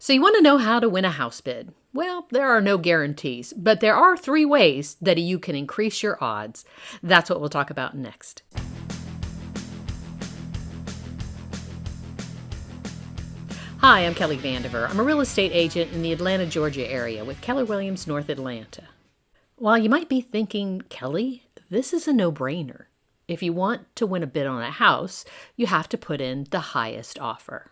So you want to know how to win a house bid? Well, there are no guarantees, but there are 3 ways that you can increase your odds. That's what we'll talk about next. Hi, I'm Kelly Vandever. I'm a real estate agent in the Atlanta, Georgia area with Keller Williams, North Atlanta. While you might be thinking, Kelly, this is a no-brainer. If you want to win a bid on a house, you have to put in the highest offer.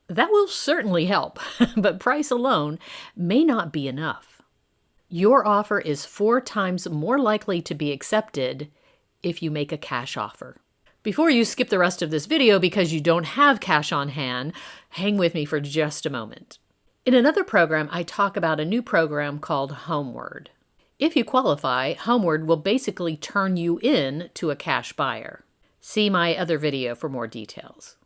That will certainly help, but price alone may not be enough. Your offer is 4 times more likely to be accepted if you make a cash offer. Before you skip the rest of this video because you don't have cash on hand, hang with me for just a moment. In another program, I talk about a new program called Homeward. If you qualify, Homeward will basically turn you in to a cash buyer. See my other video for more details.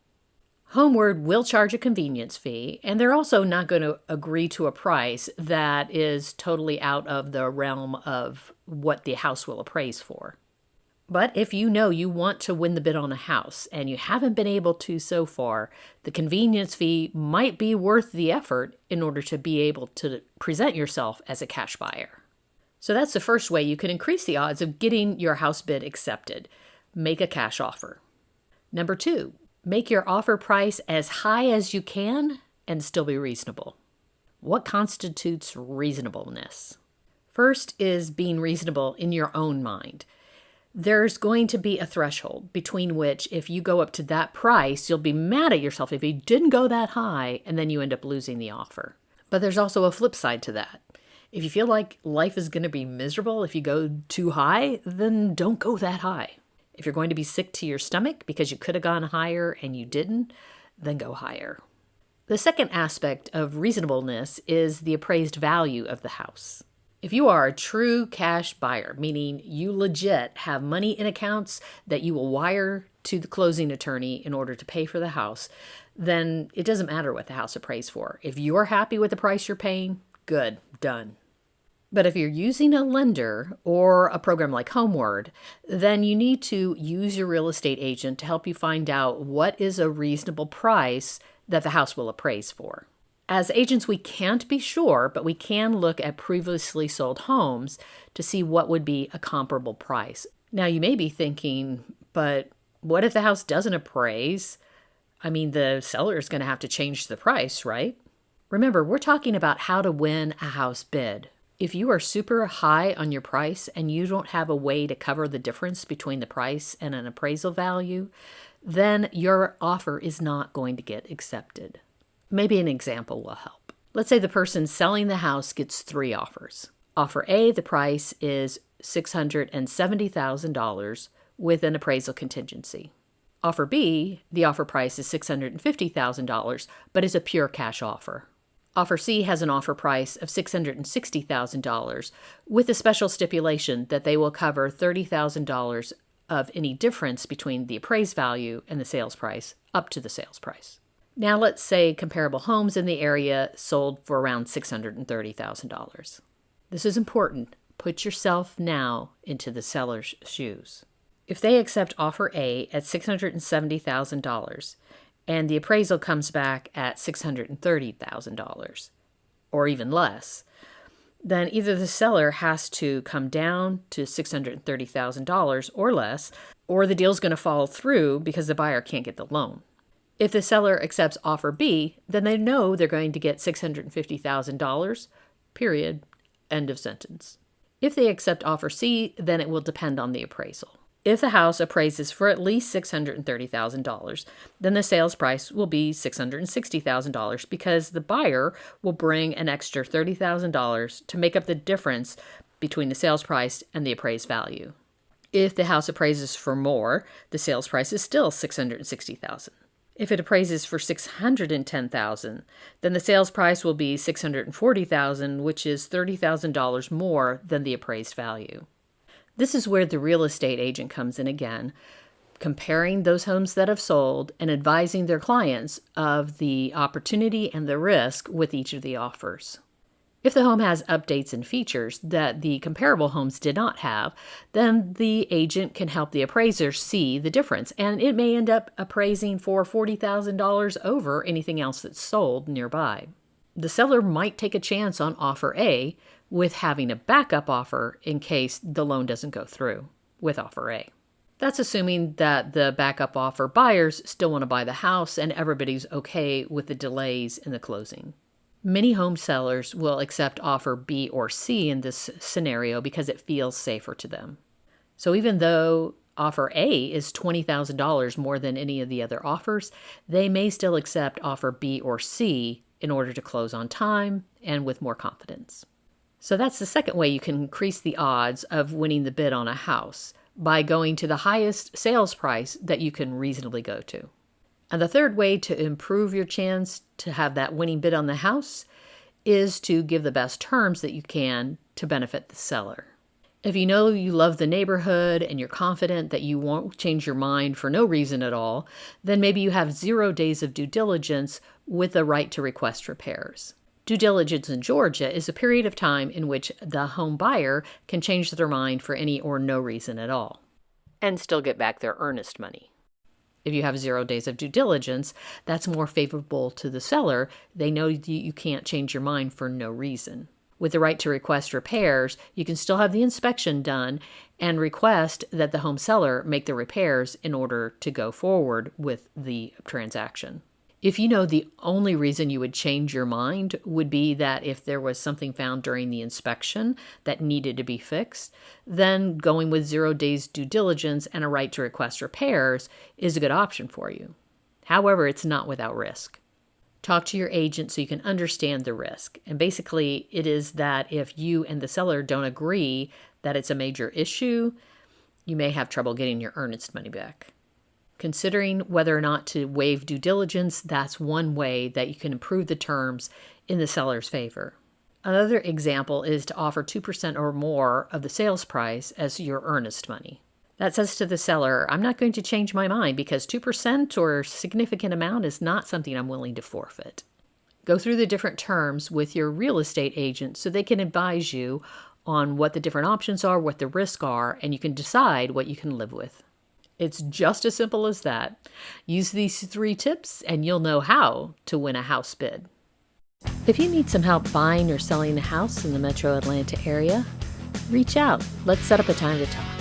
Homeward will charge a convenience fee, and they're also not going to agree to a price that is totally out of the realm of what the house will appraise for. But if you know you want to win the bid on a house and you haven't been able to so far, the convenience fee might be worth the effort in order to be able to present yourself as a cash buyer. So that's the first way you can increase the odds of getting your house bid accepted. Make a cash offer. Number 2. Make your offer price as high as you can and still be reasonable. What constitutes reasonableness? First is being reasonable in your own mind. There's going to be a threshold between which if you go up to that price, you'll be mad at yourself if you didn't go that high and then you end up losing the offer. But there's also a flip side to that. If you feel like life is going to be miserable if you go too high, then don't go that high. If you're going to be sick to your stomach because you could have gone higher and you didn't, then go higher. The second aspect of reasonableness is the appraised value of the house. If you are a true cash buyer, meaning you legit have money in accounts that you will wire to the closing attorney in order to pay for the house, then it doesn't matter what the house appraised for. If you're happy with the price you're paying, good, done. But if you're using a lender or a program like Homeward, then you need to use your real estate agent to help you find out what is a reasonable price that the house will appraise for. As agents, we can't be sure, but we can look at previously sold homes to see what would be a comparable price. Now, you may be thinking, but what if the house doesn't appraise? I mean, the seller is going to have to change the price, right? Remember, we're talking about how to win a house bid. If you are super high on your price and you don't have a way to cover the difference between the price and an appraisal value, then your offer is not going to get accepted. Maybe an example will help. Let's say the person selling the house gets 3 offers. Offer A, the price is $670,000 with an appraisal contingency. Offer B, the offer price is $650,000, but is a pure cash offer. Offer C has an offer price of $660,000 with a special stipulation that they will cover $30,000 of any difference between the appraised value and the sales price up to the sales price. Now let's say comparable homes in the area sold for around $630,000. This is important. Put yourself now into the seller's shoes. If they accept offer A at $670,000, and the appraisal comes back at $630,000, or even less, then either the seller has to come down to $630,000 or less, or the deal's going to fall through because the buyer can't get the loan. If the seller accepts offer B, then they know they're going to get $650,000, period, end of sentence. If they accept offer C, then it will depend on the appraisal. If the house appraises for at least $630,000, then the sales price will be $660,000 because the buyer will bring an extra $30,000 to make up the difference between the sales price and the appraised value. If the house appraises for more, the sales price is still $660,000. If it appraises for $610,000, then the sales price will be $640,000, which is $30,000 more than the appraised value. This is where the real estate agent comes in again, comparing those homes that have sold and advising their clients of the opportunity and the risk with each of the offers. If the home has updates and features that the comparable homes did not have, then the agent can help the appraiser see the difference, and it may end up appraising for $40,000 over anything else that's sold nearby. The seller might take a chance on offer A with having a backup offer in case the loan doesn't go through with offer A. That's assuming that the backup offer buyers still want to buy the house and everybody's okay with the delays in the closing. Many home sellers will accept offer B or C in this scenario because it feels safer to them. So even though offer A is $20,000 more than any of the other offers, they may still accept offer B or C in order to close on time and with more confidence. So that's the second way you can increase the odds of winning the bid on a house, by going to the highest sales price that you can reasonably go to. And the third way to improve your chance to have that winning bid on the house is to give the best terms that you can to benefit the seller. If you know you love the neighborhood and you're confident that you won't change your mind for no reason at all, then maybe you have 0 days of due diligence with the right to request repairs. Due diligence in Georgia is a period of time in which the home buyer can change their mind for any or no reason at all and still get back their earnest money. If you have 0 days of due diligence, that's more favorable to the seller. They know you can't change your mind for no reason. With the right to request repairs, you can still have the inspection done and request that the home seller make the repairs in order to go forward with the transaction. If you know the only reason you would change your mind would be that if there was something found during the inspection that needed to be fixed, then going with 0 days due diligence and a right to request repairs is a good option for you. However, it's not without risk. Talk to your agent so you can understand the risk. And basically, it is that if you and the seller don't agree that it's a major issue, you may have trouble getting your earnest money back. Considering whether or not to waive due diligence, that's one way that you can improve the terms in the seller's favor. Another example is to offer 2% or more of the sales price as your earnest money. That says to the seller, I'm not going to change my mind because 2% or significant amount is not something I'm willing to forfeit. Go through the different terms with your real estate agent so they can advise you on what the different options are, what the risks are, and you can decide what you can live with. It's just as simple as that. Use these 3 tips and you'll know how to win a house bid. If you need some help buying or selling a house in the metro Atlanta area, reach out. Let's set up a time to talk.